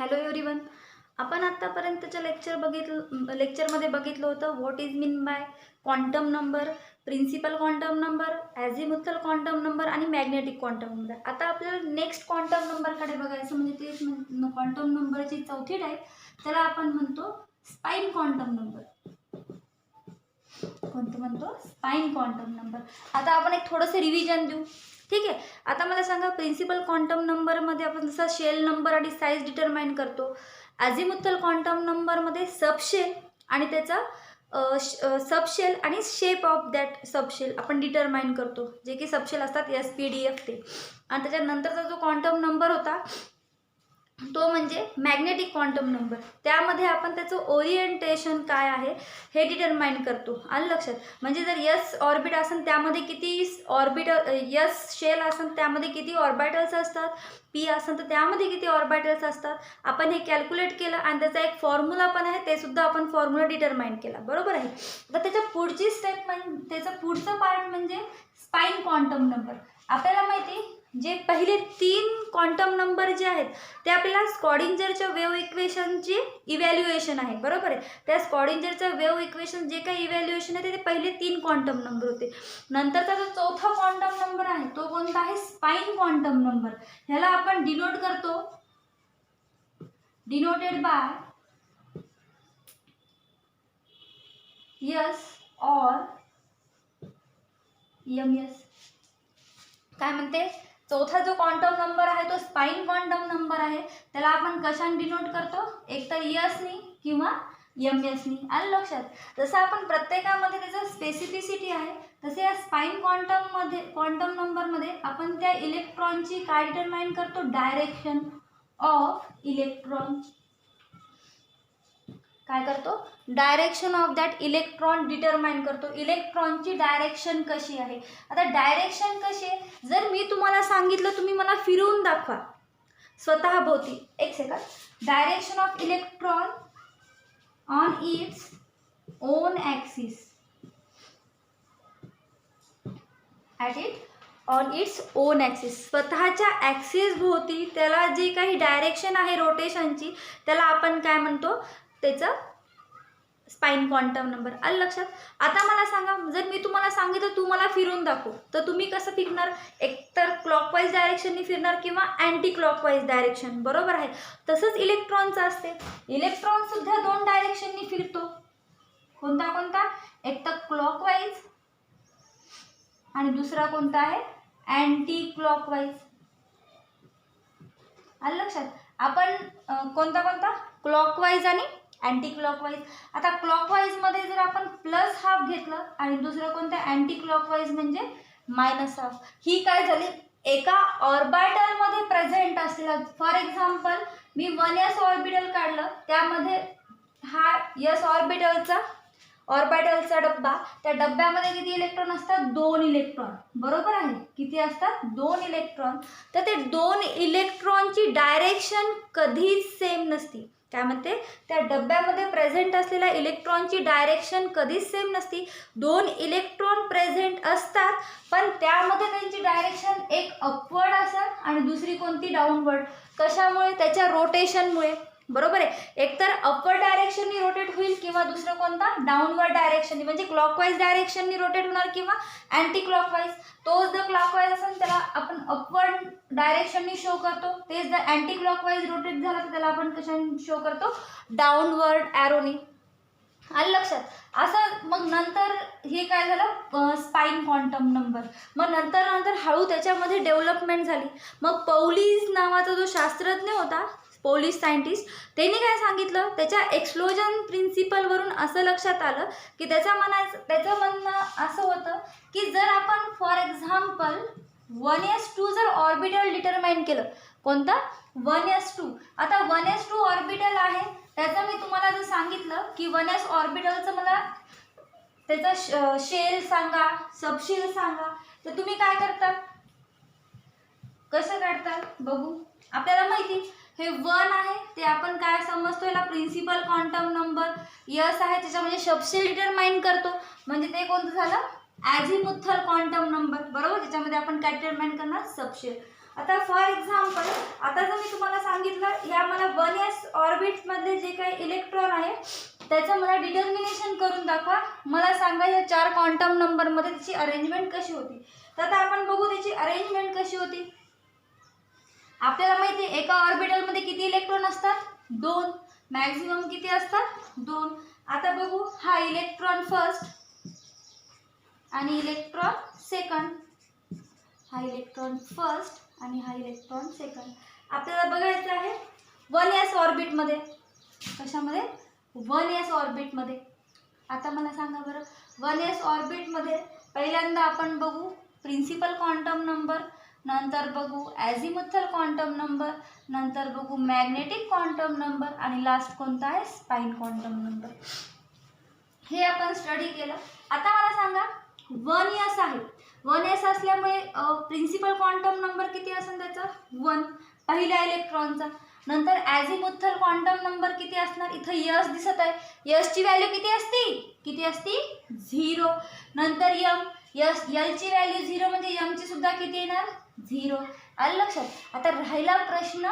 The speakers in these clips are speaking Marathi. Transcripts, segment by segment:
Hello everyone. आपण आत्तापर्यंतच्या लेक्चरमध्ये बघितलं होतं what is mean by quantum number, principal quantum number, azimuthal quantum number आणि मॅग्नेटिक क्वांटम नंबर. आता आपल्याला नेक्स्ट क्वांटम नंबरकडे बघायचं, म्हणजे तेच क्वांटम नंबरची चौथी टाईप, त्याला आपण म्हणतो स्पाइन क्वांटम नंबर. कोणतं म्हणतो? Spine quantum number. आता आपण एक थोडंसं रिव्हिजन देऊ. ठीक आहे. आता मला सांगा, प्रिन्सिपल क्वांटम नंबरमध्ये आपण जसा शेल नंबर आणि साईज डिटरमाइन करतो, ॲझिमुथल क्वांटम नंबरमध्ये सबशेल आणि त्याचा सबशेल आणि शेप ऑफ दॅट सबशेल आपण डिटरमाइन करतो, जे की सबशेल असतात SPDF ते. आणि त्याच्यानंतरचा जो क्वांटम नंबर होता तो म्हणजे मॅग्नेटिक क्वांटम नंबर. त्यामध्ये आपण त्याचं ओरिएंटेशन काय आहे हे डिटरमाइन करतो. आलं लक्षात? म्हणजे जर S ऑर्बिट असेल त्यामध्ये किती S शेल असेल त्यामध्ये किती ऑर्बिटल्स असतात, P असेल तर त्यामध्ये किती ऑर्बिटल्स असतात, आपण हे कॅल्क्युलेट केलं आणि त्याचा एक फॉर्म्युला पण आहे, ते सुद्धा आपण फॉर्म्युला डिटरमाइन केला. बरोबर आहे. तर त्याच्या पुढची स्टेप म्हणजे त्याचं पुढचं पार्ट म्हणजे स्पाइन क्वांटम नंबर. आपल्याला माहिती जे पहिले 3 क्वांटम नंबर जे आहेत ते आपल्याला स्कॉडिंजरच्या वेव्ह इक्वेशनचे इव्हॅल्युएशन आहे. बरोबर आहे. त्या स्कॉडिंजरचं वेव्ह इक्वेशन जे काही इव्हॅल्युएशन आहे ते पहिले 3 क्वांटम नंबर होते. नंतरचा जो चौथा क्वांटम नंबर आहे तो कोणता आहे? Spine quantum number. ह्याला आपण डिनोट करतो, denoted by S or MS. काय म्हणते? चौथा जो क्वांटम नंबर आहे तो स्पाइन क्वांटम नंबर आहे. त्याला आपण कशाने डिनोट करतो? एक तर S नी किंवा MS नी. आलं लक्षात? जसं आपण प्रत्येकामध्ये त्याचं स्पेसिफिसिटी आहे, तसे या स्पाइन क्वांटम नंबरमध्ये आपण त्या इलेक्ट्रॉनची काय डिटरमाइन करतो? Direction of electron. काय करतो? Direction of that electron determine करतो. इलेक्ट्रॉनची डायरेक्शन कशी आहे. आता डायरेक्शन कशी आहे, जर मी तुम्हाला सांगितलं तुम्ही मला फिरवून दाखवा स्वतः भोवती. एक second. Direction of electron on its own axis, at it on its own axis. स्वतःच्या ॲक्सिस भोवती त्याला जी काही डायरेक्शन आहे रोटेशनची त्याला आपण काय म्हणतो? त्याचं स्पाइन क्वांटम नंबर. आलं लक्षात? आता मला सांगा, जर मी तुम्हाला सांगितलं तू मला फिरून दाखव, तर तुम्ही कसं फिरणार? एकतर क्लॉकवाईज डायरेक्शननी फिरणार किंवा अँटी क्लॉकवाईज डायरेक्शन. बरोबर आहे. तसंच इलेक्ट्रॉनचं असते. इलेक्ट्रॉन सुद्धा 2 डायरेक्शननी फिरतो. कोणता कोणता? एक तर क्लॉकवाईज आणि दुसरा कोणता आहे? Anti clockwise. आलं लक्षात? आपण कोणता क्लॉकवाईज आणि अँटी क्लॉकवाईज. आता क्लॉकवाईजमध्ये जर आपण प्लस हाफ घेतलं आणि दुसरं कोणतं अँटी क्लॉकवाईज म्हणजे मायनस हाफ. ही काय झाली? एका ऑर्बिटलमध्ये प्रेझेंट असलेला, for example me 1s orbital काढलं, त्यामध्ये हा S ऑर्बिटलचा डब्बा, त्या डब्यामध्ये किती इलेक्ट्रॉन असतात? 2 इलेक्ट्रॉन. बरोबर आहे. किती असतात? 2 इलेक्ट्रॉन. तर ते 2 इलेक्ट्रॉनची डायरेक्शन कधीच सेम नसती. काय म्हणते? त्या डब्यामध्ये प्रेझेंट असलेल्या इलेक्ट्रॉनची डायरेक्शन कधीच सेम नसती. 2 इलेक्ट्रॉन प्रेझेंट असतात, पण त्यामध्ये त्यांची डायरेक्शन एक अपवर्ड असेल आणि दुसरी कोणती? डाऊनवर्ड. कशामुळे? त्याच्या रोटेशनमुळे. बरोबर आहे. एकतर अपवर्ड डायरेक्शननी रोटेट होईल किंवा दुसरं कोणता? डाऊनवर्ड डायरेक्शननी, म्हणजे क्लॉकवाईज डायरेक्शननी रोटेट होणार किंवा अँटी क्लॉकवाईज. तोच जर क्लॉकवाईज असेल त्याला आपण अपवर्ड डायरेक्शननी शो करतो, तेच जर अँटी क्लॉकवाईज रोटेट झाला तर त्याला आपण कशाने शो करतो? डाऊनवर्ड ॲरोनी. आलं लक्षात? असं मग नंतर हे काय झालं? Spine quantum number. मग नंतर हळू त्याच्यामध्ये डेव्हलपमेंट झाली. मग पौलीज नावाचा जो शास्त्रज्ञ होता, पोलिश सायंटिस्ट, त्यांनी काय सांगितलं? त्याच्या एक्सप्लोजन प्रिन्सिपलवरून असं लक्षात आलं की त्याचं म्हणणं असं होतं की जर आपण फॉर एक्झाम्पल 1s2 जर ऑर्बिटल डिटरमाइन केलं. कोणता? 1s2. आता 1s2 ऑर्बिटल आहे, त्याचं मी तुम्हाला जर सांगितलं की 1s ऑर्बिटलचं मला त्याचा शेल सांगा, सबशेल सांगा, तर तुम्ही काय करता? कसं काढता? बघू. आपल्याला माहिती हे 1 आहे, ते आपण काय समजतो? याला प्रिन्सिपल क्वांटम नंबर. S आहे त्याच्यामध्ये सबशेल डिटरमाइन करतो, म्हणजे ते कोणतं झालं? ॲझिमुथल क्वांटम नंबर. बरोबर. त्याच्यामध्ये आपण काय डिटरमाइन करणार? सबशेल. आता फॉर एक्झाम्पल, आता जर मी तुम्हाला सांगितलं या मला 1s ऑर्बिटमधले जे काही इलेक्ट्रॉन आहे त्याचं मला डिटर्मिनेशन करून दाखवा. मला सांगा या 4 क्वांटम नंबरमध्ये त्याची अरेंजमेंट कशी होती. तर आता आपण बघू त्याची अरेंजमेंट कशी होती. आपल्याला माहिती आहे एका ऑर्बिटलमध्ये किती इलेक्ट्रॉन असतात 2. मॅक्झिमम किती असतात 2. आता बघू हा इलेक्ट्रॉन फर्स्ट आणि इलेक्ट्रॉन सेकंड. हा इलेक्ट्रॉन फर्स्ट आणि हा इलेक्ट्रॉन सेकंड. आपल्याला बघायचं आहे 1s ऑर्बिटमध्ये. कशामध्ये 1s ऑर्बिटमध्ये. आता मला सांगा बरं 1s ऑर्बिटमध्ये पहिल्यांदा आपण बघू प्रिन्सिपल क्वांटम नंबर, नंतर बघू ॲझिमुथल क्वांटम नंबर, नंतर बघू मॅग्नेटिक क्वांटम नंबर आणि लास्ट कोणता आहे स्पाइन क्वांटम नंबर. हे आपण स्टडी केलं. आता मला सांगा 1s आहे. 1s असल्यामुळे प्रिन्सिपल क्वांटम नंबर किती असेल त्याचा 1 पहिल्या इलेक्ट्रॉनचा. नंतर ॲझिमुथल क्वांटम नंबर किती असणार इथं यस दिसत आहे. यसची व्हॅल्यू किती असती 0. नंतर यम यलची व्हॅल्यू 0 म्हणजे यमची सुद्धा किती येणार 0. आलं लक्षात. आता राहिला प्रश्न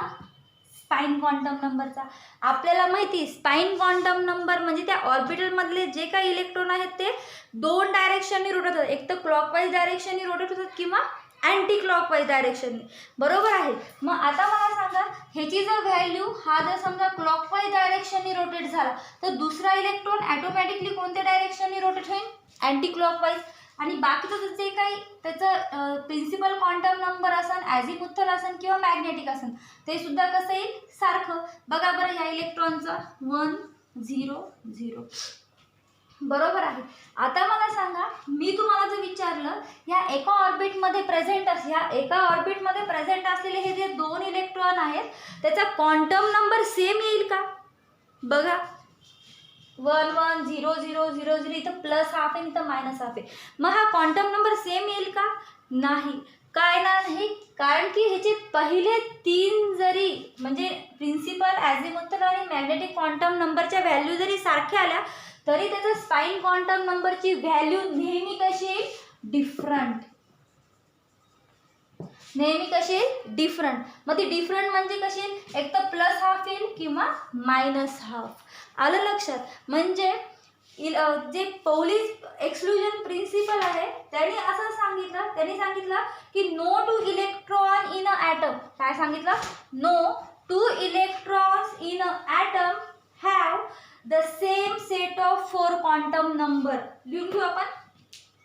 स्पाइन क्वांटम नंबरचा. आपल्याला माहिती स्पाइन क्वांटम नंबर म्हणजे त्या ऑर्बिटलमधले जे काही इलेक्ट्रॉन आहेत ते 2 डायरेक्शननी रोटेट होतात. एक तर क्लॉकवाईज डायरेक्शननी रोटेट होतात किंवा अँटी क्लॉकवाईज डायरेक्शननी. बरोबर आहे. मग आता मला सांगा ह्याची जर व्हॅल्यू हा जर समजा क्लॉकवाईज डायरेक्शननी रोटेट झाला तर दुसरा इलेक्ट्रॉन ॲटोमॅटिकली कोणत्या डायरेक्शननी रोटेट होईल अँटी क्लॉकवाईज. आणि बाकीचं जे काही त्याचं प्रिन्सिपल क्वांटम नंबर असेल ॲझिमुथल असेल किंवा मॅग्नेटिक असेल ते सुद्धा कसं येईल सारखं. बघा बरं ह्या इलेक्ट्रॉनचा 1 0 0. बरोबर आहे. आता मला सांगा मी तुम्हाला जर विचारलं या एका ऑर्बिटमध्ये प्रेझेंट असलेले हे जे 2 इलेक्ट्रॉन आहेत त्याचा क्वांटम नंबर सेम येईल का. बघा 1 1 0 0 0 0 इथं प्लस हाफ आहे इथं मायनस हाफ आहे. मग हा क्वांटम नंबर सेम येईल का नाही. काय नाही कारण की ह्याचे पहिले 3 जरी म्हणजे प्रिन्सिपल ॲझिमुथल आणि मॅग्नेटिक क्वांटम नंबरच्या व्हॅल्यू जरी सारख्या आल्या तरी त्याचं स्पाइन क्वांटम नंबरची व्हॅल्यू नेहमी कशी येईल डिफरंट. डिफरंट. मग ती डिफरंट म्हणजे कशी येईल एक तर प्लस हाफ येईल किंवा मायनस हाफ. आलं लक्षात. म्हणजे जे पौलीज एक्सक्लुजन प्रिन्सिपल आहे त्यांनी असं सांगितलं की no two electron in a atom. काय सांगितलं no two electrons in a atom have the same set of 4 quantum number. लिहून घेऊ आपण.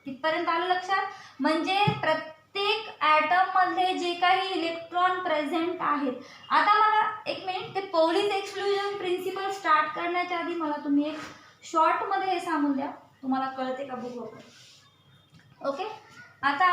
तिथपर्यंत आलं लक्षात. म्हणजे प्रत्येक ॲटम मध्ये जे काही इलेक्ट्रॉन प्रेझेंट आहेत. आता मला एक मिनिट ते पौलीज एक्सक्लुजन प्रिन्सिपल स्टार्ट करण्याच्या आधी मला तुम्ही एक शॉर्टमध्ये हे सांगून द्या तुम्हाला कळते का बघू आपण. ओके. आता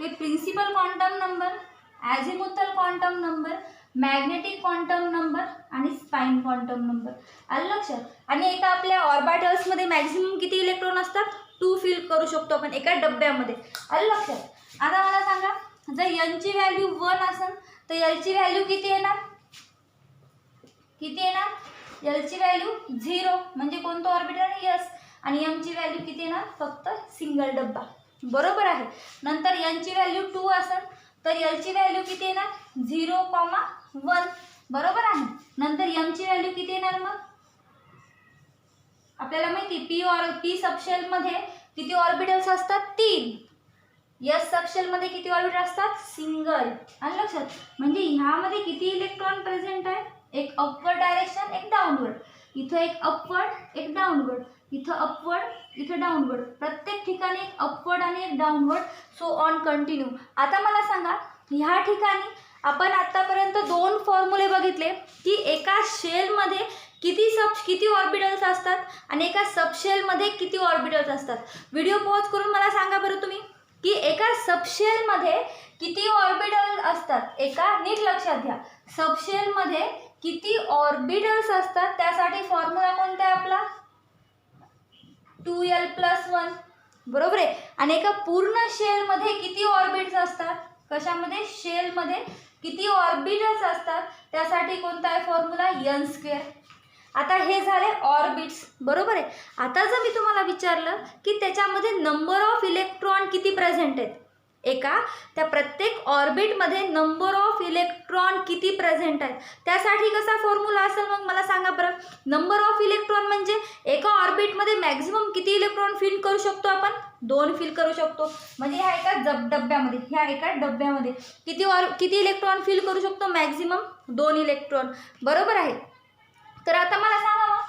हे principal quantum number azimuthal quantum number magnetic quantum number आणि स्पाइन क्वांटम नंबर आलं लक्षात. आणि एका आपल्या ऑर्बिटल्समध्ये मॅक्झिमम किती इलेक्ट्रॉन असतात 2 फिल करू शकतो आपण एका डब्यामध्ये. आलं लक्षात. आता मला सांगा जर यांची व्हॅल्यू 1 असेल तर याची व्हॅल्यू किती येणार याची व्हॅल्यू 0 म्हणजे कोणतं ऑर्बिटल यस. आणि एमची व्हॅल्यू किती येणार फक्त सिंगल डब्बा. बरोबर आहे. नंतर यांची व्हॅल्यू 2 असेल तर एलची व्हॅल्यू किती येणार 0,1. बरोबर आहे. नंतर एमची व्हॅल्यू किती येणार मग आपल्याला माहिती पी सबशेलमध्ये किती ऑर्बिटल्स असतात 3. एस सबशेलमध्ये किती ऑर्बिटल असतात सिंगल. आणि लक्षात. म्हणजे ह्यामध्ये किती इलेक्ट्रॉन प्रेझेंट आहे एक अपवर्ड डायरेक्शन एक डाऊनवर्ड. इथं एक अपवर्ड एक डाऊनवर्ड. इथं अपवर्ड इथं डाऊनवर्ड. प्रत्येक ठिकाणी एक अपवर्ड आणि एक डाऊनवर्ड सो ऑन कंटिन्यू. आता मला सांगा ह्या ठिकाणी आपण आतापर्यंत 2 फॉर्म्युले बघितले की एका शेलमध्ये किती ऑर्बिटल्स असतात आणि एका सबशेलमध्ये किती ऑर्बिटल्स असतात. व्हिडिओ पॉज करून मला सांगा बरं तुम्ही की एका सबशेलमध्ये किती ऑर्बिटल असतात. एका नीट लक्षात घ्या सबशेलमध्ये किती ऑर्बिटल्स असतात त्यासाठी फॉर्म्युला कोणता आहे आपला 2l+1. बरोबर आहे. आणि एका पूर्ण शेलमध्ये किती ऑर्बिट्स असतात कशामध्ये शेलमध्ये किती ऑर्बिटल्स असतात त्यासाठी कोणता आहे फॉर्म्युला n². आता हे झाले ऑर्बिट्स. बरोबर आहे. आता जर मी तुम्हाला विचारलं की त्याच्यामध्ये नंबर ऑफ इलेक्ट्रॉन किती प्रेझेंट आहेत त्या प्रत्येक ऑर्बिटमध्ये नंबर ऑफ इलेक्ट्रॉन किती प्रेझेंट आहेत त्यासाठी कसा फॉर्म्युला असेल मग मला सांगा बरं. नंबर ऑफ इलेक्ट्रॉन म्हणजे एका ऑर्बिटमध्ये मॅक्झिमम किती इलेक्ट्रॉन फिल करू शकतो आपण, 2 फिल करू शकतो. म्हणजे ह्या एका डब्यामध्ये किती इलेक्ट्रॉन फिल करू शकतो, मॅक्झिमम 2 इलेक्ट्रॉन. बरोबर आहे. तर आता मला सांगा मग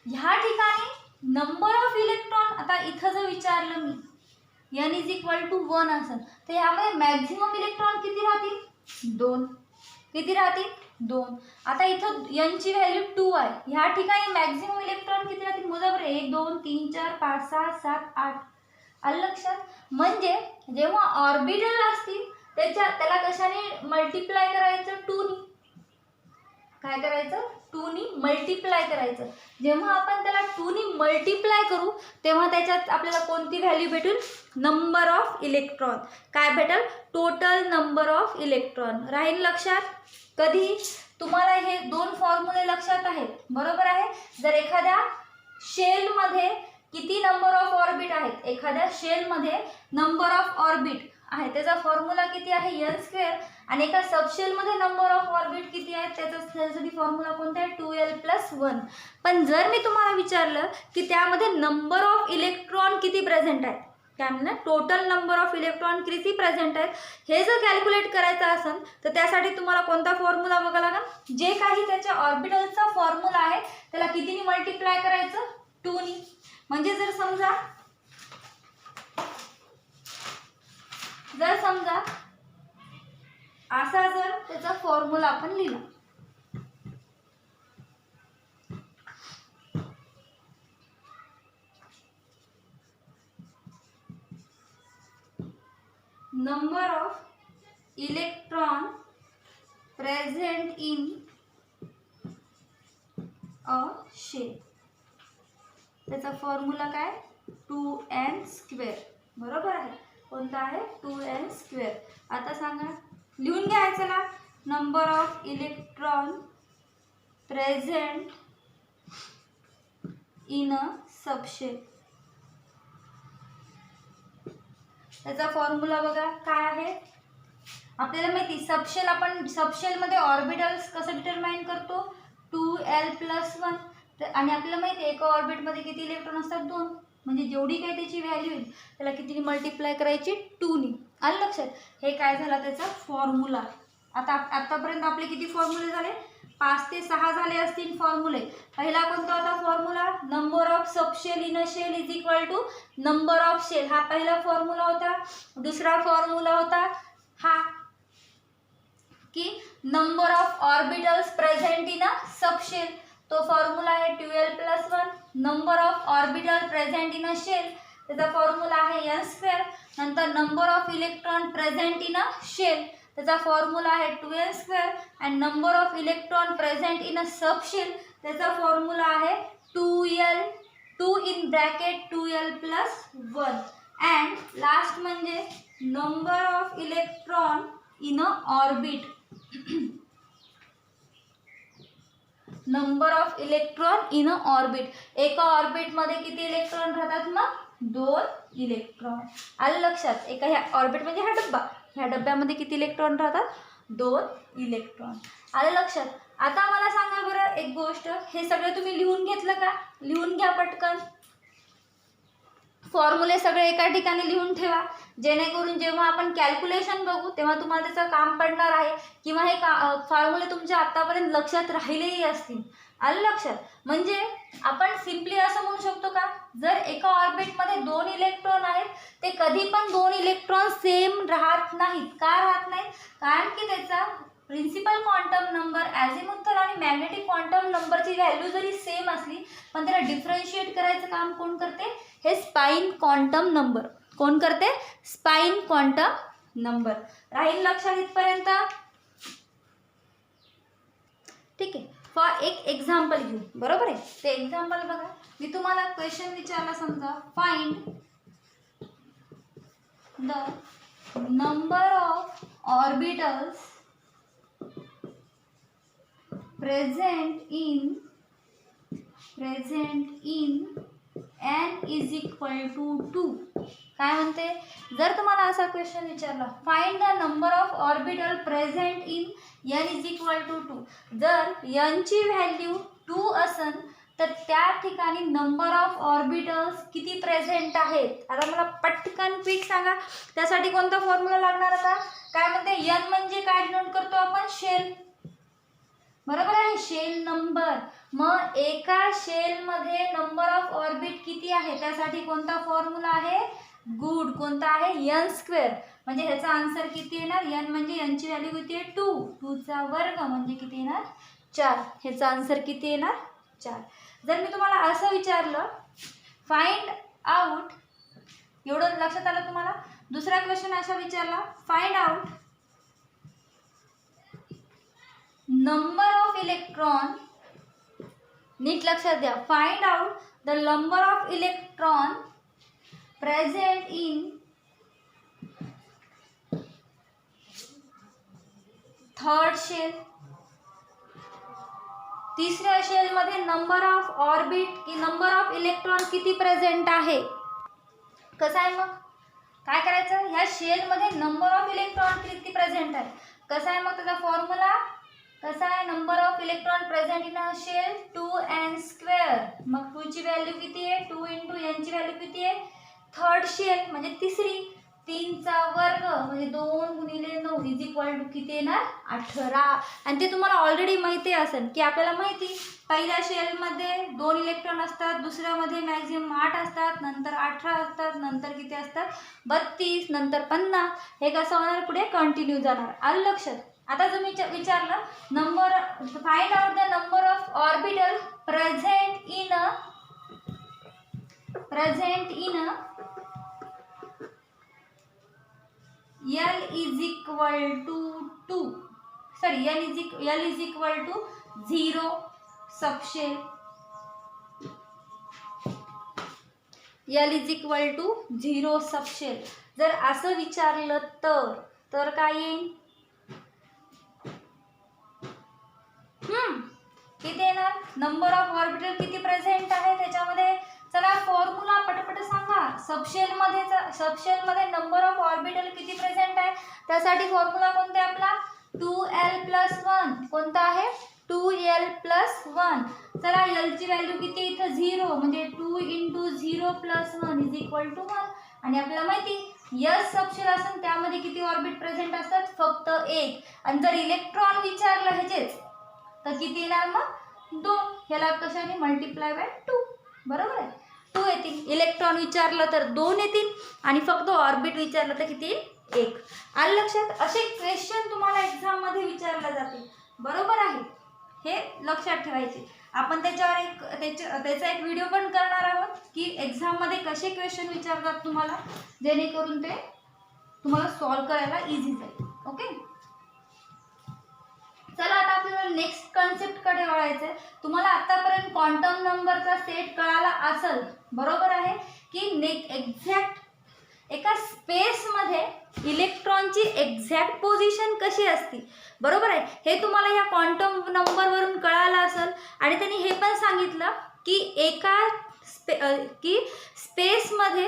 ह्या ठिकाणी नंबर ऑफ इलेक्ट्रॉन, आता इथं जर विचारलं मी n = 1 असेल तर ह्यामध्ये मॅक्झिमम इलेक्ट्रॉन किती राहतील, 2. किती राहतील, 2. आता इथं n ची व्हॅल्यू 2 आहे. ह्या ठिकाणी मॅक्झिमम इलेक्ट्रॉन किती राहतील, मोजा बरं. 1 2 3 4 5 6 7 8. आलं लक्षात. म्हणजे जेव्हा ऑर्बिटल असतील त्याला कशाने मल्टिप्लाय करायचं, 2 नी. काय करायचं, 2 नी मल्टिप्लाय करायचं. जेव्हा आपण त्याला 2 नी मल्टिप्लाय करू तेव्हा त्याच्यात आपल्याला कोणती व्हॅल्यू भेटेल, नंबर ऑफ इलेक्ट्रॉन. काय भेटेल, टोटल नंबर ऑफ इलेक्ट्रॉन. राहील लक्षात. कधी तुम्हाला हे 2 फॉर्म्युले लक्षात आहेत. बरोबर आहे. जर एखाद्या शेलमध्ये किती नंबर ऑफ ऑर्बिट आहेत, एखाद्या शेलमध्ये नंबर ऑफ ऑर्बिट आहे त्याचा फॉर्म्युला किती आहे, n². आणि एका सबशेलमध्ये नंबर ऑफ ऑर्बिट किती आहेत त्यासाठी फॉर्म्युला कोणता आहे, 2l+1. पण जर मी तुम्हाला विचारलं की त्यामध्ये नंबर ऑफ इलेक्ट्रॉन किती प्रेझेंट आहेत, काय म्हणणार, टोटल नंबर ऑफ इलेक्ट्रॉन किती प्रेझेंट आहेत, हे जर कॅल्क्युलेट करायचं असेल तर त्यासाठी तुम्हाला कोणता फॉर्म्युला बघा लागेल, जे काही त्याच्या ऑर्बिटलचा फॉर्म्युला आहे त्याला कितीने मल्टिप्लाय करायचं, 2 नी. म्हणजे जर समजा असा जर त्याचा फॉर्म्युला आपण लिहिला, number of electron present in a shell, त्याचा फॉर्म्युला काय, 2n². बरोबर आहे. कोणता आहे, 2n². आता सांगा, लिहून घ्या चला. Number of electron present in a subshell, त्याचा फॉर्म्युला बघा काय आहे. आपल्याला माहिती सबशेलमध्ये ऑर्बिटल्स कसं डिटरमाइन करतो, 2l+1. आणि आपल्याला माहिती आहे एका ऑर्बिटमध्ये किती इलेक्ट्रॉन असतात, 2. म्हणजे जेवढी काही त्याची व्हॅल्यू येईल त्याला कितीने मल्टिप्लाय करायची, 2 नी. आलं लक्षात. हे काय झाला त्याचा फॉर्म्युला. आतापर्यंत आपले किती फॉर्म्युले झाले, 5 ते 6 झाले असतील फॉर्म्युले. पहिला कोणता होता formula, number of subshell in a shell = number of shell, हा पहिला फॉर्म्युला होता. दुसरा फॉर्म्युला होता हा की number of orbitals present in a subshell, तो फॉर्म्युला आहे 2l+1. Number of orbital present in a shell, त्याचा फॉर्म्युला आहे n². नंतर number of electron present in a shell, त्याचा फॉर्म्युला आहे 2n². And number of electron present in a subshell, त्याचा फॉर्म्युला आहे 2l+1. अँड लास्ट म्हणजे number of electron in a orbit. Number of electron in a orbit, एका ऑर्बिटमध्ये किती इलेक्ट्रॉन राहतात, मग 2 इलेक्ट्रॉन. आलं लक्षात. एका ह्या ऑर्बिट म्हणजे हा डब्बा, ह्या डब्यामध्ये किती इलेक्ट्रॉन राहतात, 2 इलेक्ट्रॉन. आलं लक्षात. आता मला सांगा बरं एक गोष्ट, हे सगळं तुम्ही लिहून घेतलं का, लिहून घ्या पटकन. फॉर्म्युले सगळे एका ठिकाणी लिहून ठेवा, जेणेकरून जेव्हा आपण कॅल्क्युलेशन बघू तेव्हा तुम्हाला त्याचं काम पडणार आहे, किंवा हे फॉर्म्युले तुमच्या आतापर्यंत लक्षात राहिलेही असतील. आलं लक्षात. म्हणजे आपण सिम्पली असं म्हणू शकतो का, जर एका ऑर्बिटमध्ये 2 इलेक्ट्रॉन आहेत ते कधी पण 2 इलेक्ट्रॉन सेम राहत नाहीत. का राहत नाहीत, कारण की त्याचा प्रिन्सिपल क्वांटम नंबर, ॲझिमुथल आणि मॅग्नेटिक क्वांटम नंबरची व्हॅल्यू जरी सेम असली पण त्याला डिफरन्शिएट करायचं काम कोण करते, हे स्पाइन क्वांटम नंबर. कोण करते, स्पाइन क्वांटम नंबर. राहील लक्षात इथपर्यंत. ठीक आहे. फॉर एक एक्झाम्पल घेऊ. बरोबर आहे. ते एक्झाम्पल बघा. मी तुम्हाला क्वेश्चन विचारला, समजा find the number of orbitals present in n = 2. काय म्हणते, जर तुम्हाला असा क्वेश्चन विचारला, find the number of orbital present in n is equal to 2, जर n ची व्हॅल्यू 2 असेल तर त्या ठिकाणी नंबर ऑफ ऑर्बिटल्स किती प्रेझेंट आहेत. आता मला पटकन क्विक सांगा, त्यासाठी कोणता फॉर्म्युला लागणार आता. काय म्हणते, n म्हणजे काय डिनोट करतो आपण, शेल. बरोबर आहे, शेल नंबर. मग एका शेलमध्ये नंबर ऑफ ऑर्बिट किती आहे, त्यासाठी कोणता फॉर्म्युला आहे, गुड. कोणता आहे, n². म्हणजे ह्याचा आन्सर किती येणार, n म्हणजे n ची व्हॅल्यू किती आहे 2, 2 चा वर्ग म्हणजे किती येणार 4. ह्याचा आन्सर किती येणार 4. जर मी तुम्हाला असं विचारलं, फाइंड आउट, एवढं लक्षात आलं तुम्हाला. दुसरा क्वेश्चन असा विचारला, find out number of electron, नीट लक्षात द्या, find out the number of electron present in third shell. तिसऱ्या शेल मध्ये नंबर ऑफ ऑर्बिट की नंबर ऑफ इलेक्ट्रॉन किती प्रेझेंट आहे. कसं आहे, मग काय करायचं, ह्या शेल मध्ये नंबर ऑफ इलेक्ट्रॉन किती प्रेझेंट आहे. कसं आहे, मग त्याचा फॉर्म्युला कसा आहे, number of electron present in a shell 2n². मग 2 ची व्हॅल्यू किती आहे, 2 × n ची व्हॅल्यू किती आहे, थर्ड शेल म्हणजे तिसरी, 3 चा वर्ग म्हणजे 2 × 9 इज इक्वल टू किती येणार 18. आणि ते तुम्हाला ऑलरेडी माहिती असेल की आपल्याला माहिती, पहिल्या शेलमध्ये 2 इलेक्ट्रॉन असतात, दुसऱ्यामध्ये मॅक्झिमम 8 असतात, नंतर 18 असतात, नंतर किती असतात 32, नंतर 50. हे कसं होणार, पुढे कंटिन्यू जाणार. आलं लक्षात. आता जर मी विचारलं, number find out the number of orbital present in L is equal to 2, sorry, L is equal to 0 subshell. L is equal to 0 subshell. जर असं विचारलं तर काय येईल, किती येणार, नंबर ऑफ ऑर्बिटल किती प्रेझेंट आहे त्याच्यामध्ये. चला फॉर्म्युला पटपट सांगा. सबशेलमध्ये नंबर ऑफ ऑर्बिटल किती प्रेझेंट आहे, त्यासाठी फॉर्म्युला कोणता आहे आपला, 2l+1. कोणता आहे, 2l+1. चला l ची व्हॅल्यू किती, इथं 0 म्हणजे 2 × 0+1 इज इक्वल टू 1. आणि आपल्याला माहिती s सबशेल असेल त्यामध्ये किती ऑर्बिट प्रेझेंट असतात, फक्त 1. आणि जर इलेक्ट्रॉन विचारलं ह्याचेच तर किती येणार, मग 2. ह्याला कशाने मल्टिप्लाय बाय 2. बरोबर आहे, 2 येतील. इलेक्ट्रॉन विचारलं तर 2 येतील आणि फक्त ऑर्बिट विचारलं तर किती, 1. आलं लक्षात. असे क्वेश्चन तुम्हाला एक्झाम मध्ये विचारले जातील. बरोबर आहे, हे लक्षात ठेवायचे. आपण त्याच्यावर त्याचा एक व्हिडिओ पण करणार आहोत की एक्झाम मध्ये कसे क्वेश्चन विचारतात तुम्हाला, जेणेकरून ते तुम्हाला सॉल्व्ह करायला इझी जाईल. ओके, चला आता आपल्याला नेक्स्ट कन्सेप्ट कडे वळायचं आहे. तुम्हाला आतापर्यंत क्वांटम नंबरचा सेट कळाला असेल. बरोबर आहे की एक्झॅक्ट एका स्पेसमध्ये इलेक्ट्रॉनची एक्झॅक्ट पोझिशन कशी असते. बरोबर आहे, हे तुम्हाला या क्वांटम नंबरवरून कळालं असेल. आणि त्यांनी हे पण सांगितलं की स्पेसमध्ये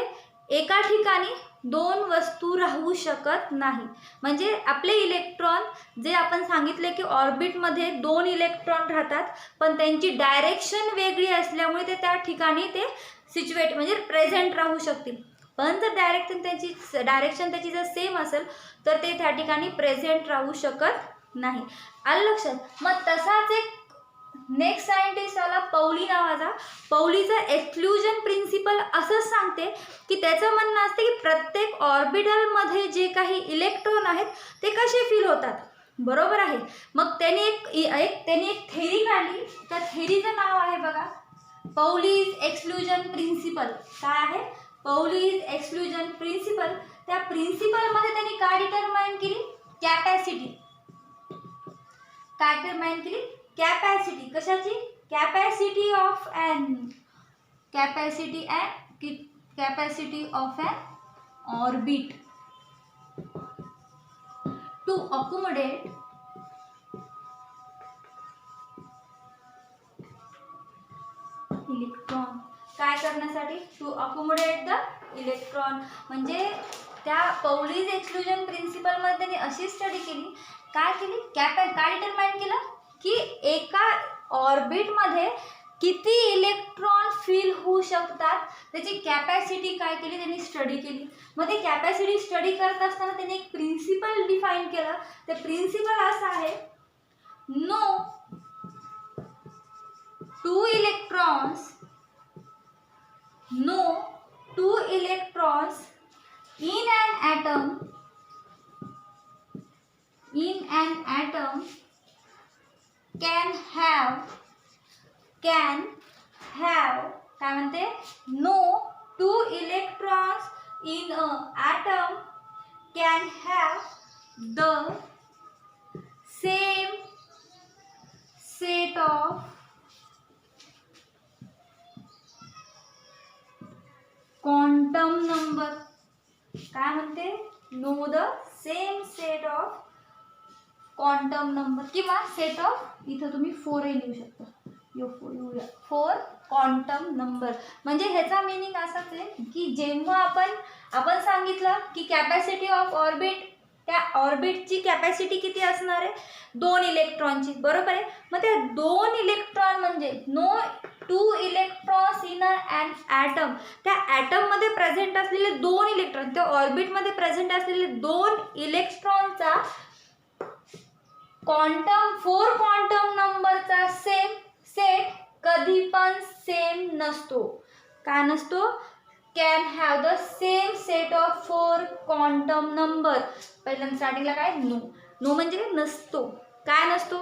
एका ठिकाणी 2 वस्तू राहू शकत नाही. म्हणजे आपले इलेक्ट्रॉन जे आपण सांगितले की ऑर्बिटमध्ये 2 इलेक्ट्रॉन राहतात, पण त्यांची डायरेक्शन वेगळी असल्यामुळे ते त्या ठिकाणी ते सिच्युएट म्हणजे प्रेझेंट राहू शकतील. पण जर डायरेक्शन त्याची जर सेम असेल तर ते त्या ठिकाणी प्रेझेंट राहू शकत नाही. आलं लक्षात. मग तसाच एक नेक्स्ट सायंटिस्ट आला पौली नावाचा. पौलीचा एक्सक्लुजन प्रिन्सिपल असं सांगते की त्याचं म्हणणं असते की प्रत्येक ऑर्बिटलमध्ये जे काही इलेक्ट्रॉन आहेत ते कसे फील होतात. बरोबर आहे. मग त्यांनी एक थेरी काढली. त्या थेरीचं नाव आहे बघा पौलीज एक्सक्लुजन प्रिन्सिपल. काय आहे, पौलीज एक्सक्लुजन प्रिन्सिपल. त्या प्रिन्सिपलमध्ये त्यांनी काय डिटरमाइन केली, कॅपॅसिटी. काय डिटरमाइन केली, कॅपॅसिटी. कशाची, capacity of an orbit to accommodate electron. काय करण्यासाठी, टू अकोमोडेट द इलेक्ट्रॉन. म्हणजे त्या पौलीज एक्सक्लुजन प्रिन्सिपलमध्ये त्यांनी अशी स्टडी केली. काय केली? काय डिटरमाइन केलं की एका ऑर्बिटमध्ये किती इलेक्ट्रॉन फिल होऊ शकतात, त्याची कॅपॅसिटी काय केली, त्यांनी स्टडी केली. मग ते कॅपॅसिटी स्टडी करत असताना त्यांनी एक प्रिन्सिपल डिफाईन केलं. ते प्रिन्सिपल असं आहे, no two electrons in an atom can have काय म्हणते, no 2 electrons in a atom can have the same set of quantum number. काय म्हणते, know the same set of quantum number किंवा सेट ऑफ, इथं तुम्ही 4 लिहू शकता, 4 क्वांटम नंबर. म्हणजे ह्याचा मिनिंग असाच आहे की जेव्हा आपण सांगितलं की कॅपॅसिटी ऑफ ऑर्बिट, त्या ऑर्बिटची कॅपॅसिटी किती असणार आहे, 2 इलेक्ट्रॉनची, बरोबर आहे. मग त्या 2 इलेक्ट्रॉन म्हणजे no 2 electrons in an atom, त्या ॲटममध्ये प्रेझेंट असलेले 2 इलेक्ट्रॉन, त्या ऑर्बिटमध्ये प्रेझेंट असलेले 2 इलेक्ट्रॉनचा क्वांटम 4 क्वांटम नंबरचा सेट कधी पण सेम नसतो. काय नसतो, can have the same set of 4 quantum number. पहिल्यांदा स्टार्टिंगला काय, नो म्हणजे नसतो. काय नसतो,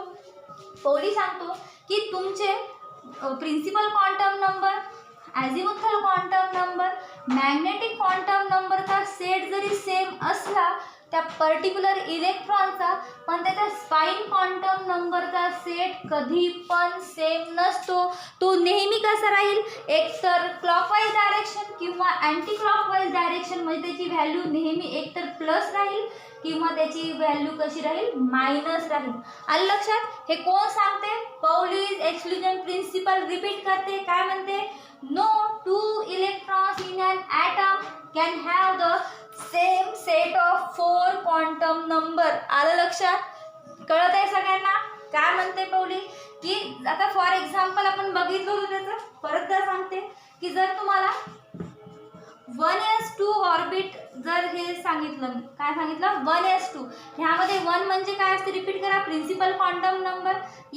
पौली सांगतो की तुमचे principal quantum number, azimuthal quantum number, magnetic quantum नंबरचा सेट जरी सेम असला त्या पर्टिक्युलर इलेक्ट्रॉनचा, पण त्याचा स्पाइन क्वांटम नंबरचा सेट कधी पण सेम नसतो. तो नेहमी कसा राहील, एकतर क्लॉकवाईज डायरेक्शन किंवा अँटी क्लॉकवाईज डायरेक्शन, म्हणजे त्याची व्हॅल्यू नेहमी एकतर प्लस राहील किंवा त्याची व्हॅल्यू कशी राहील, मायनस राहील. आलं लक्षात? हे कोण सांगते, पौलीज एक्सक्लुजन प्रिन्सिपल रिपीट करते. काय म्हणते, no 2 electrons in an atom can have the same set of 4 quantum number. आलं लक्षात? कळत आहे सगळ्यांना? काय म्हणते पौली की आता फॉर एक्झाम्पल आपण बघितलं होतं त्याचं, परत सांगते की जर तुम्हाला 1s2 ऑर्बिट जर हे सांगितलं, मी काय सांगितलं, 1s2, ह्यामध्ये 1 म्हणजे काय असते, रिपीट करा, प्रिन्सिपल क्वांटम नंबर,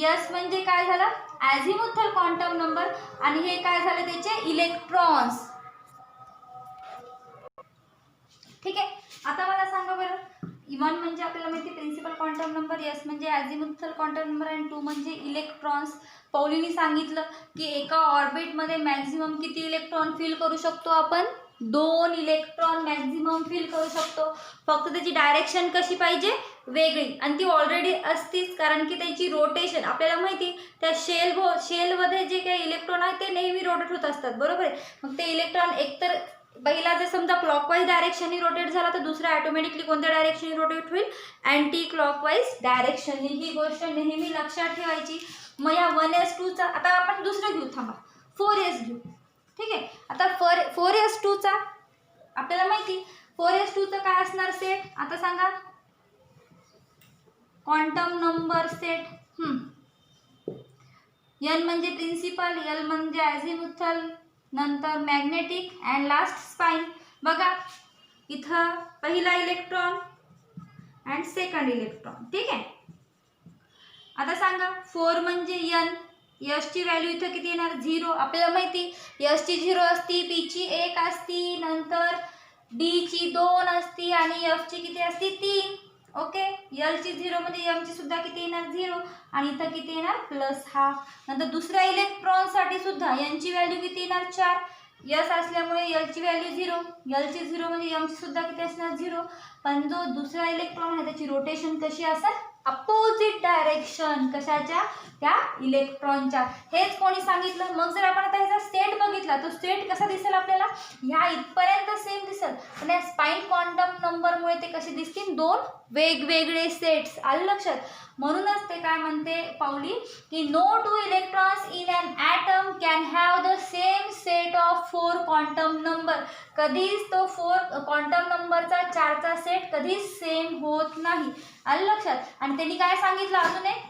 s म्हणजे काय झालं, ॲझिमुथल क्वांटम नंबर, आणि हे काय झालं, त्याचे इलेक्ट्रॉन्स. ठीक आहे. आता मला सांगा बरं, 1 म्हणजे आपल्याला माहिती प्रिन्सिपल क्वांटम नंबर, s म्हणजे ॲझिमुथल क्वांटम नंबर, आणि 2 म्हणजे इलेक्ट्रॉन्स. पौलीनी सांगितलं की एका ऑर्बिटमध्ये मॅक्झिमम किती इलेक्ट्रॉन फिल करू शकतो आपण, 2 इलेक्ट्रॉन मॅक्झिमम फिल करू शकतो. फक्त त्याची डायरेक्शन कशी पाहिजे, वेगळी, आणि ती ऑलरेडी असतीच, कारण की त्याची रोटेशन आपल्याला माहिती, त्या शेलमध्ये जे काही इलेक्ट्रॉन आहेत ते नेहमी रोटेट होत असतात, बरोबर आहे. मग ते इलेक्ट्रॉन एकतर पहिला जर समजा क्लॉकवाईज डायरेक्शननी रोटेट झाला तर दुसरा ऑटोमॅटिकली कोणत्या डायरेक्शननी रोटेट होईल, अँटी क्लॉकवाईज डायरेक्शननी. ही गोष्ट नेहमी लक्षात ठेवायची. मग या 1s2चा आता आपण दुसरं घेऊ, थांबा, 4s घेऊ. ठीक आहे. आता 4s2चा आपल्याला माहिती, 4s2चं काय असणार सेट, आता सांगा, क्वांटम नंबर सेट, n म्हणजे प्रिन्सिपल, l म्हणजे ॲझिमुथल, नंतर मॅग्नेटिक अँड लास्ट स्पाइन. बघा इथं पहिला इलेक्ट्रॉन अँड सेकंड इलेक्ट्रॉन. ठीक आहे. आता सांगा 4 म्हणजे n, s ची व्हॅल्यू इथं किती येणार, 0. आपल्याला माहिती s ची 0 असती, p ची 1 असती, नंतर d ची 2 असती, आणि f ची किती असती, 3. ओके. l ची 0 मध्ये m ची सुद्धा किती येणार, 0, आणि इथं किती येणार, +1/2. नंतर दुसऱ्या इलेक्ट्रॉनसाठी सुद्धा n ची व्हॅल्यू किती येणार, 4. s असल्यामुळे l ची व्हॅल्यू 0, l ची 0 म्हणजे m ची सुद्धा किती असणार, 0. पण जो दुसरा इलेक्ट्रॉन आहे त्याची रोटेशन कशी असेल, अपोजिट डायरेक्शन, कशाच्या? त्या इलेक्ट्रॉनच्या. हेच कोणी सांगितलं? मग जर आपण आता ह्याचा सेट बघितला तो सेट कसा दिसेल आपल्याला? ह्या इथपर्यंत सेम दिसेल, पण या स्पाइन क्वांटम नंबरमुळे ते कसे दिसतील? दोन वेगवेगळे सेट्स. आलं लक्षात? म्हणूनच ते काय म्हणते पाऊली की no two electrons in an atom can have the same set of 4 quantum number. कधीच तो 4 क्वांटम नंबरचा 4चा सेट कधीच सेम होत नाही. आलं लक्षात? आणि त्यांनी काय सांगितलं अजून एक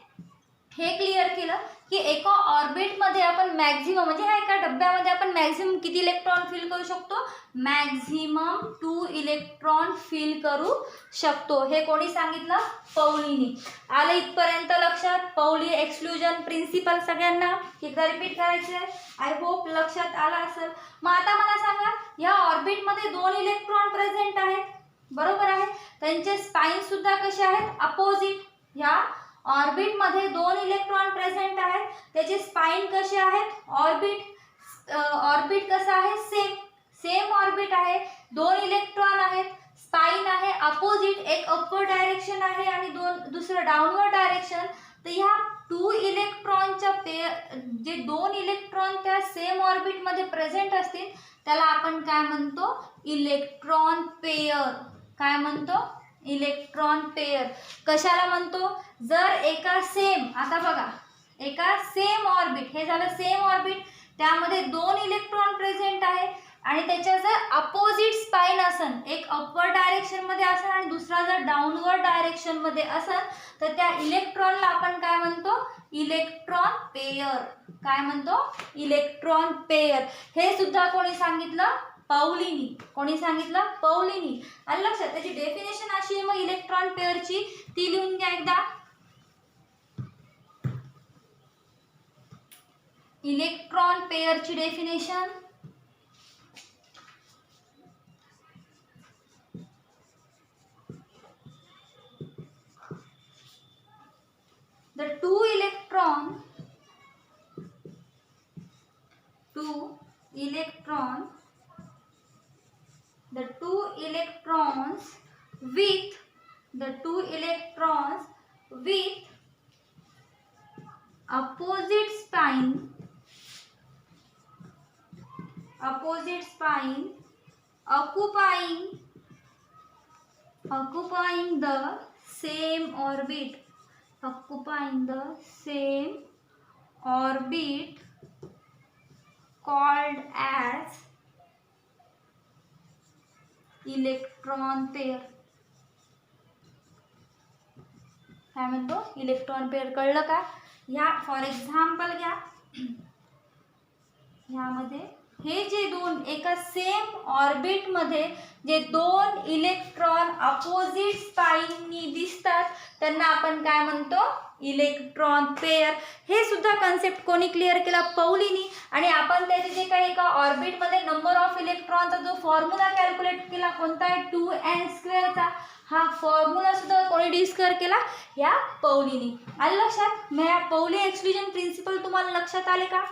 हे क्लिअर केलं की एका ऑर्बिटमध्ये आपण मॅक्झिमम म्हणजे ह्या एका डब्यामध्ये आपण मॅक्झिमम किती इलेक्ट्रॉन फिल करू शकतो? मॅक्झिमम 2 इलेक्ट्रॉन फिल करू शकतो. हे कोणी सांगितलं? पौलीनी. आलं इथपर्यंत लक्षात? पौली एक्सक्लुजन प्रिन्सिपल सगळ्यांना एकदा रिपीट करायचं आहे. आय होप लक्षात आलं असेल. मग आता मला सांगा, या ऑर्बिटमध्ये 2 इलेक्ट्रॉन प्रेझेंट आहेत, बरोबर आहे? त्यांचे स्पाइन सुद्धा कसे आहेत? अपोजिट. या ऑर्बिटमध्ये 2 इलेक्ट्रॉन प्रेझेंट आहेत, त्याचे स्पाइन कसे आहेत? ऑर्बिट कसं आहे? सेम ऑर्बिट आहे, 2 इलेक्ट्रॉन आहेत, स्पाइन आहे अपोजिट, एक अपवर्ड डायरेक्शन आहे आणि दुसरं डाउनवर्ड डायरेक्शन. तर ह्या 2 इलेक्ट्रॉनच्या जे 2 इलेक्ट्रॉन त्या सेम ऑर्बिटमध्ये प्रेझेंट असतील त्याला आपण काय म्हणतो? Electron pair. काय म्हणतो? Electron pair. कशाला म्हणतो? जर एका सेम, आता बघा, एका सेम ऑर्बिट, हे झालं सेम ऑर्बिट, त्यामध्ये 2 इलेक्ट्रॉन प्रेझेंट आहे आणि त्याच्या जर अपोजिट स्पाइन असेल, एक अपवर्ड डायरेक्शनमध्ये असेल आणि दुसरा जर डाउनवर्ड डायरेक्शनमध्ये असेल, तर त्या इलेक्ट्रॉनला आपण काय म्हणतो? Electron pair. काय म्हणतो? Electron pair. हे सुद्धा कोणी सांगितलं? पौलीनी. कोणी सांगितलं? पौलीनी. आलं लक्षात? त्याची डेफिनेशन अशी आहे मग इलेक्ट्रॉन पेअरची, ती लिहून घ्या एकदा. इलेक्ट्रॉन पेअरची definition, the two electrons with opposite spine occupying the same orbit called as electron pair. काय म्हणतो? Electron pair. कळलं का? ह्या फॉर एक्झाम्पल घ्या, ह्यामध्ये हे जे 2 एका सेम ऑर्बिटमध्ये जे 2 इलेक्ट्रॉन अपोजिट स्पाइननी दिसतात त्यांना आपण काय म्हणतो? Electron pair. हे सुद्धा कन्सेप्ट कोणी क्लिअर केला? पौलीनी. आणि आपण त्याचे जे काही एका ऑर्बिटमध्ये नंबर ऑफ इलेक्ट्रॉनचा जो फॉर्म्युला कॅल्क्युलेट केला, कोणता आहे? 2n²चा. हा फॉर्म्युला सुद्धा कोणी डिस्कवर केला? या पौलीनी. आलं लक्षात? मग या पौली एक्सक्लुजन प्रिन्सिपल तुम्हाला लक्षात आले का?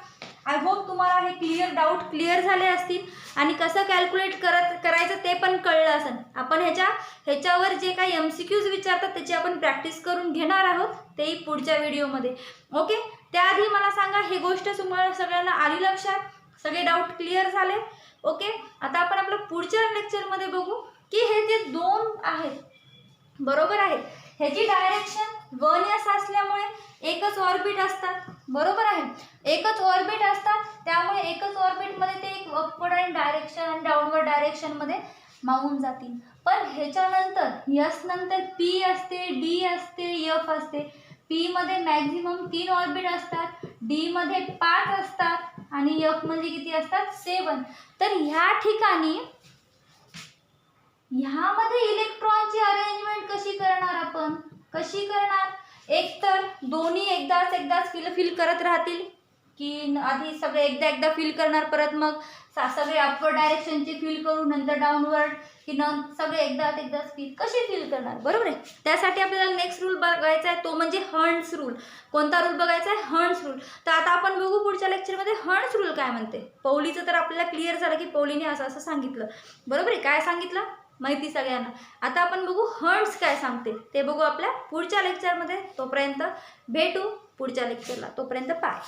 आय होप तुम्हाला हे डाऊट क्लिअर झाले असतील आणि कसं कॅल्क्युलेट करायचं ते पण कळलं असेल. आपण ह्याच्यावर जे काही MCQs विचारतात त्याची आपण प्रॅक्टिस करून घेणार आहोत, तेही पुढच्या व्हिडिओमध्ये. ओके, त्याआधी मला सांगा, ही गोष्ट तुम्हाला सगळ्यांना आली लक्षात? सगळे डाऊट क्लिअर झाले? ओके, आता आपण आपलं पुढच्या लेक्चरमध्ये बघू की हे जे 2 आहेत, बरोबर आहे, ह्याची डायरेक्शन 1s असल्यामुळे एकच ऑर्बिट असतात, बरोबर आहे? एकच ऑर्बिट असतात, त्यामुळे एकच ऑर्बिटमध्ये ते एक अपवर्ड डायरेक्शन आणि डाउनवर्ड डायरेक्शनमध्ये मावून जातील. पण ह्याच्यानंतर यस नंतर पी असते, डी असते, एफ असते. पी मध्ये मॅक्झिमम 3 ऑर्बिट असतात, डी मध्ये 5 असतात आणि एफ मध्ये किती असतात? 7. तर ह्या ठिकाणी ह्यामध्ये इलेक्ट्रॉनची अरेंजमेंट कशी करणार आपण? कशी करणार? एक तर दोन्ही एकदाच फिल करत राहतील की आधी सगळे एकदा फिल करणार, परत मग सगळे अपवर्ड डायरेक्शनचे फिल करू, नंतर डाउनवर्ड, की सगळे एकदाच कशी फिल करणार? बरोबर आहे. त्यासाठी आपल्याला नेक्स्ट रूल बघायचा आहे, तो म्हणजे हर्ट्झ रूल. कोणता रूल बघायचा आहे? Hertz rule. तर आता आपण बघू पुढच्या लेक्चरमध्ये हर्ट्झ रूल काय म्हणते. पौलीचं तर आपल्याला क्लिअर झालं की पौलीने असं सांगितलं, बरोबर आहे. काय सांगितलं? माहिती सगळ्यांना. आता आपण बघू हर्ट्ज काय सांगते ते बघू आपल्या पुढच्या लेक्चरमध्ये. तोपर्यंत भेटू पुढच्या लेक्चरला. तोपर्यंत बाय.